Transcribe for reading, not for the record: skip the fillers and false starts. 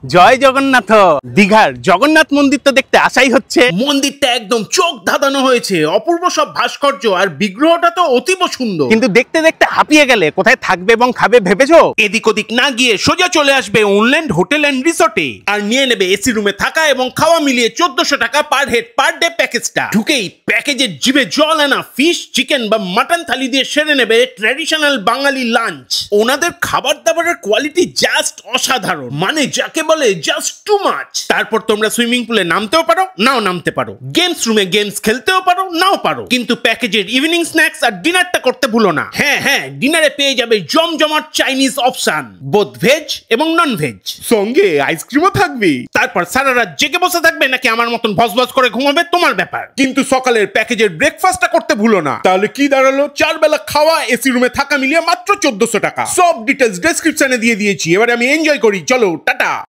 জয় জগন্নাথ। দীঘার জগন্নাথ মন্দির তো দেখতে আসাই হচ্ছে। মন্দিরটা একদম চোখ ধাঁধানো হয়েছে, অপূর্ব সব ভাস্কর্য, আর বিগ্রহটা তো অতীব সুন্দর। কিন্তু দেখতে দেখতে হাঁপিয়ে গেলে কোথায় থাকবে এবং খাবে ভেবেছো? এদিক ওদিক না গিয়ে সোজা চলে আসবে অনলাইন হোটেল এন্ড রিসোর্টে, আর নিয়ে নেবে এসি রুমে থাকা এবং খাওয়া মিলিয়ে 1400 টাকা পার হেড পার ডে প্যাকেজটা। ঢুকেই প্যাকেজের জিভে জল আনা ফিশ, চিকেন বা মাটন থালি দিয়ে সেরে নেবে ট্র্যাডিশনাল বাঙালি লাঞ্চ। ওনাদের খাবার দাবারের কোয়ালিটি জাস্ট অসাধারণ, মানে যাকে বলে জাস্ট টু মাচ। তারপর তোমরা সুইমিং পুলে নামতেও পারো, নাও নামতে পারো, গেমস রুমে গেমস খেলতেও পারো, নাও পারো, কিন্তু প্যাকেজের ইভিনিং স্ন্যাক্স আর ডিনারটা করতে ভুলো না। হ্যাঁ, ডিনারে পেয়ে যাবে জমজমাট চাইনিজ অপশন, বোথ ভেজ এবং নন ভেজ, সঙ্গে আইসক্রিমও থাকবে। তারপর সারা রাত জেগে বসে থাকবে নাকি আমার মতন ভসভস করে ঘুমাবে, তোমার ব্যাপার। কিন্তু সকালের প্যাকেজের ব্রেকফাস্টটা করতে ভুলো না। তাহলে কি দাঁড়ালো? 4 বেলা খাওয়া, এসি রুমে থাকা মিলিয়ে মাত্র 1400 টাকা। সব ডিটেলস ডেসক্রিপশনে দিয়ে দিয়েছি। এবারে আমি এনজয় করি, চলো টাটা।